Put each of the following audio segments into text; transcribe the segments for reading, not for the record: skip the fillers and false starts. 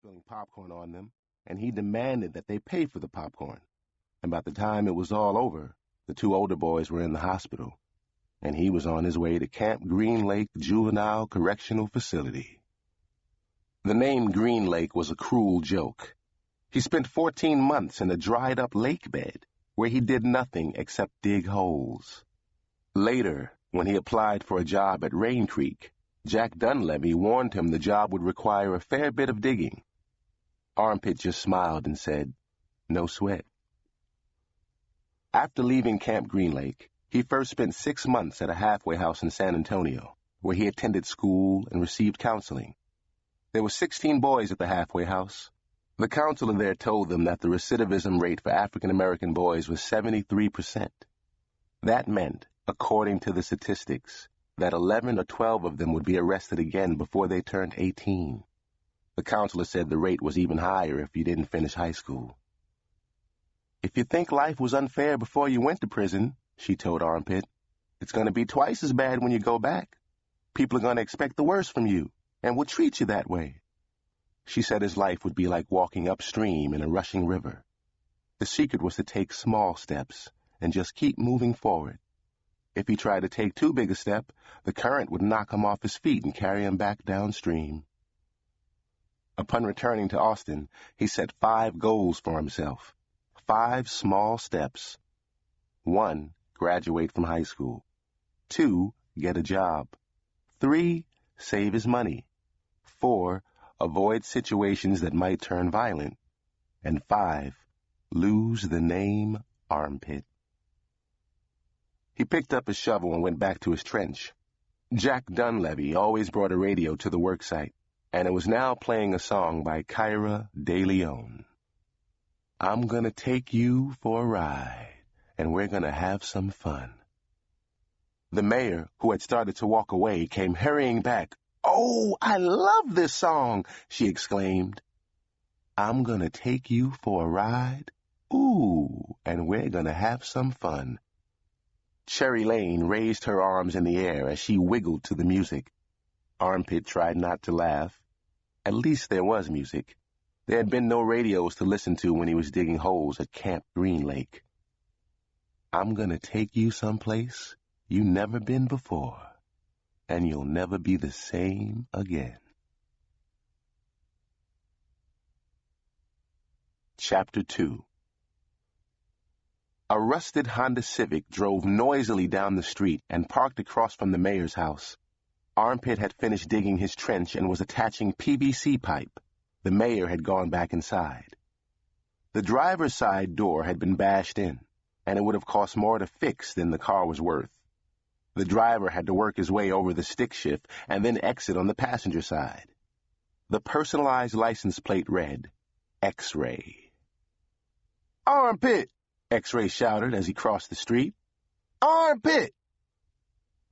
spilling popcorn on them, and he demanded that they pay for the popcorn. And by the time it was all over, the two older boys were in the hospital, and he was on his way to Camp Green Lake Juvenile Correctional Facility. The name Green Lake was a cruel joke. He spent 14 months in a dried-up lake bed where he did nothing except dig holes. Later, when he applied for a job at Rain Creek, Jack Dunleavy warned him the job would require a fair bit of digging. Armpit just smiled and said, "No sweat." After leaving Camp Green Lake, he first spent 6 months at a halfway house in San Antonio, where he attended school and received counseling. There were 16 boys at the halfway house. The counselor there told them that the recidivism rate for African-American boys was 73%. That meant, according to the statistics, that 11 or 12 of them would be arrested again before they turned 18. The counselor said the rate was even higher if you didn't finish high school. "If you think life was unfair before you went to prison," she told Armpit, "it's going to be twice as bad when you go back. People are going to expect the worst from you and will treat you that way." She said his life would be like walking upstream in a rushing river. The secret was to take small steps and just keep moving forward. If he tried to take too big a step, the current would knock him off his feet and carry him back downstream. Upon returning to Austin, he set 5 goals for himself. 5 small steps. 1, graduate from high school. 2, get a job. 3, save his money. 4, avoid situations that might turn violent. And 5, lose the name Armpit. He picked up his shovel and went back to his trench. Jack Dunleavy always brought a radio to the worksite, and it was now playing a song by Kaira DeLeon. "I'm gonna take you for a ride, and we're gonna have some fun." The mayor, who had started to walk away, came hurrying back. "Oh, I love this song," she exclaimed. "I'm gonna take you for a ride, ooh, and we're gonna have some fun." Cherry Lane raised her arms in the air as she wiggled to the music. Armpit tried not to laugh. At least there was music. There had been no radios to listen to when he was digging holes at Camp Green Lake. "I'm gonna take you someplace you never been before, and you'll never be the same again." Chapter 2. A rusted Honda Civic drove noisily down the street and parked across from the mayor's house. Armpit had finished digging his trench and was attaching PVC pipe. The mayor had gone back inside. The driver's side door had been bashed in, and it would have cost more to fix than the car was worth. The driver had to work his way over the stick shift and then exit on the passenger side. The personalized license plate read, X-Ray. "Armpit!" X-Ray shouted as he crossed the street. "Armpit!"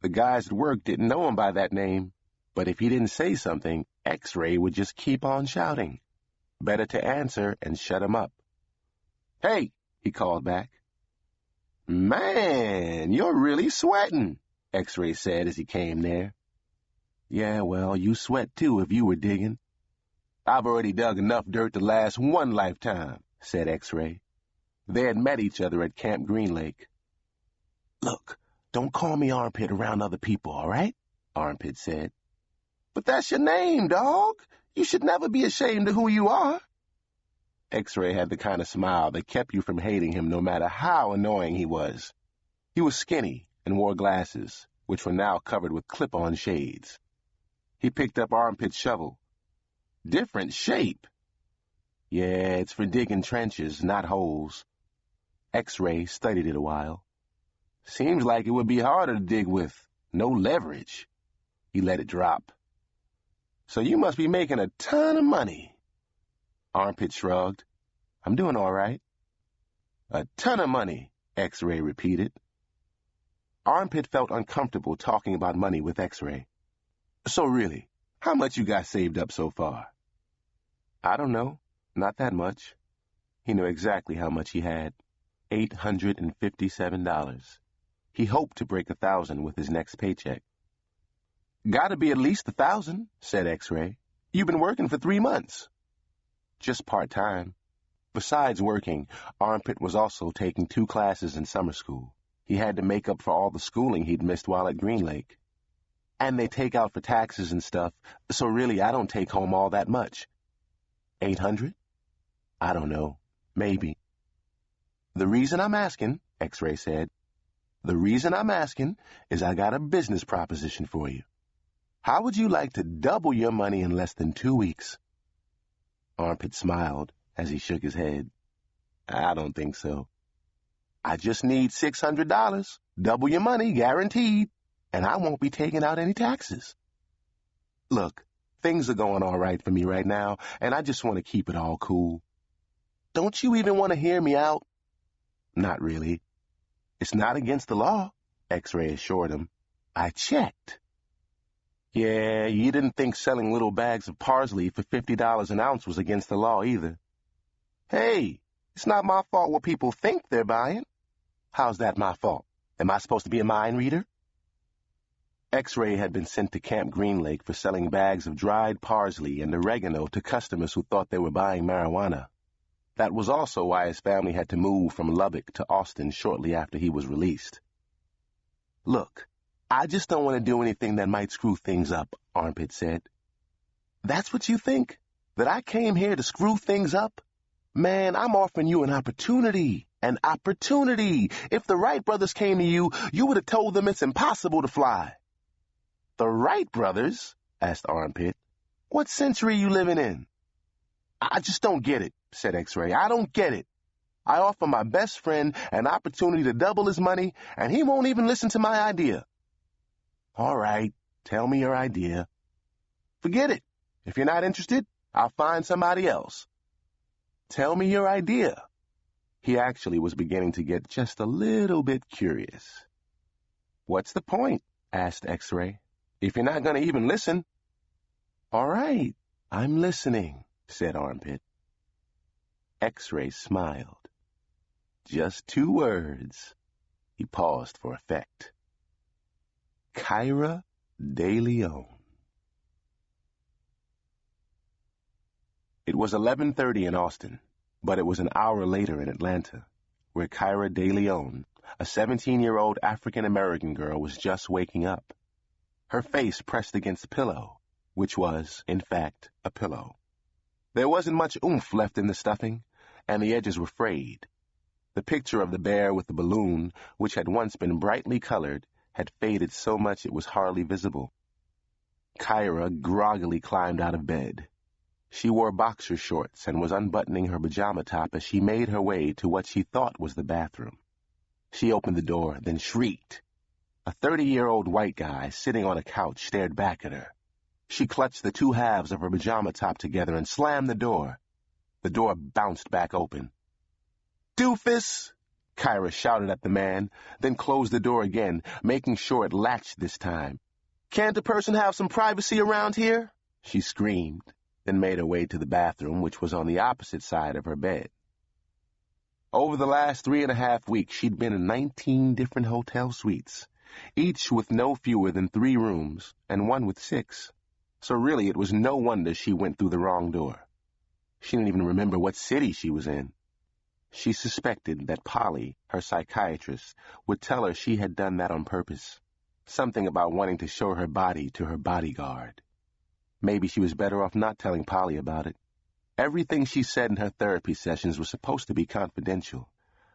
The guys at work didn't know him by that name, but if he didn't say something, X-Ray would just keep on shouting. Better to answer and shut him up. "Hey," he called back. "Man, you're really sweating," X-Ray said as he came near. "Yeah, well, you sweat too if you were digging." "I've already dug enough dirt to last one lifetime," said X-Ray. They had met each other at Camp Green Lake. "Look, don't call me Armpit around other people, all right?" Armpit said. "But that's your name, dog. You should never be ashamed of who you are." X-Ray had the kind of smile that kept you from hating him no matter how annoying he was. He was skinny and wore glasses, which were now covered with clip-on shades. He picked up Armpit's shovel. "Different shape." "Yeah, it's for digging trenches, not holes." X-Ray studied it a while. "Seems like it would be harder to dig with. No leverage." He let it drop. "So you must be making a ton of money." Armpit shrugged. "I'm doing all right." "A ton of money," X-Ray repeated. Armpit felt uncomfortable talking about money with X-Ray. "So really, how much you got saved up so far?" "I don't know. Not that much." He knew exactly how much he had. $857. He hoped to break 1,000 with his next paycheck. "Gotta be at least 1,000, said X-Ray. "You've been working for 3 months." just part-time. Besides working, Armpit was also taking 2 classes in summer school. He had to make up for all the schooling he'd missed while at Green Lake. And they take out for taxes and stuff, so really I don't take home all that much. 800? I don't know. Maybe. The reason I'm asking, X-Ray said, the reason I'm asking is I got a business proposition for you. How would you like to double your money in less than 2 weeks? Armpit smiled as he shook his head. I don't think so. I just need $600, double your money, guaranteed, and I won't be taking out any taxes. Look, things are going all right for me right now, and I just want to keep it all cool. Don't you even want to hear me out? Not really. It's not against the law, X-Ray assured him. I checked. Yeah, you didn't think selling little bags of parsley for $50 an ounce was against the law either. Hey, it's not my fault what people think they're buying. How's that my fault? Am I supposed to be a mind reader? X-Ray had been sent to Camp Green Lake for selling bags of dried parsley and oregano to customers who thought they were buying marijuana. That was also why his family had to move from Lubbock to Austin shortly after he was released. Look, I just don't want to do anything that might screw things up, Armpit said. That's what you think? That I came here to screw things up? Man, I'm offering you an opportunity. An opportunity. If the Wright brothers came to you, you would have told them it's impossible to fly. The Wright brothers? Asked Armpit. What century you living in? I just don't get it, said X-Ray. I don't get it. I offer my best friend an opportunity to double his money, and he won't even listen to my idea. All right, tell me your idea. Forget it. If you're not interested, I'll find somebody else. Tell me your idea. He actually was beginning to get just a little bit curious. What's the point? Asked X-Ray. If you're not going to even listen. All right, I'm listening, said Armpit. X-Ray smiled. Just 2 words. He paused for effect. Kaira DeLeon. It was 11:30 in Austin, but it was an hour later in Atlanta, where Kaira DeLeon, a 17-year-old African-American girl, was just waking up. Her face pressed against a pillow, which was, in fact, a pillow. There wasn't much oomph left in the stuffing, and the edges were frayed. The picture of the bear with the balloon, which had once been brightly colored, had faded so much it was hardly visible. Kaira groggily climbed out of bed. She wore boxer shorts and was unbuttoning her pajama top as she made her way to what she thought was the bathroom. She opened the door, then shrieked. A 30-year-old white guy sitting on a couch stared back at her. She clutched the 2 halves of her pajama top together and slammed the door. The door bounced back open. "Doofus!" Kaira shouted at the man, then closed the door again, making sure it latched this time. "Can't a person have some privacy around here?" she screamed, then made her way to the bathroom, which was on the opposite side of her bed. Over the last 3.5 weeks, she'd been in 19 different hotel suites, each with no fewer than 3 rooms, and one with 6. So really, it was no wonder she went through the wrong door. She didn't even remember what city she was in. She suspected that Polly, her psychiatrist, would tell her she had done that on purpose, something about wanting to show her body to her bodyguard. Maybe she was better off not telling Polly about it. Everything she said in her therapy sessions was supposed to be confidential,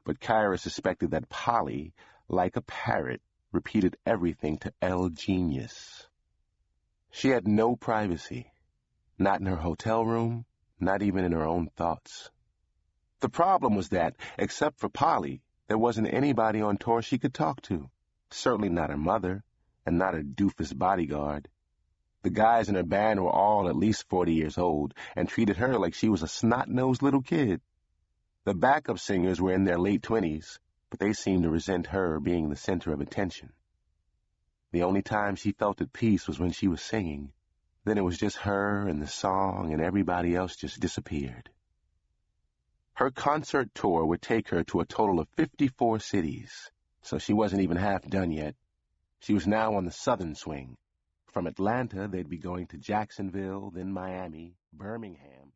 but Kaira suspected that Polly, like a parrot, repeated everything to El Genius. She had no privacy, not in her hotel room, not even in her own thoughts. The problem was that, except for Polly, there wasn't anybody on tour she could talk to. Certainly not her mother, and not her doofus bodyguard. The guys in her band were all at least 40 years old, and treated her like she was a snot-nosed little kid. The backup singers were in their late 20s, but they seemed to resent her being the center of attention. The only time she felt at peace was when she was singing. Then it was just her and the song, and everybody else just disappeared. Her concert tour would take her to a total of 54 cities, so she wasn't even half done yet. She was now on the southern swing. From Atlanta, they'd be going to Jacksonville, then Miami, Birmingham,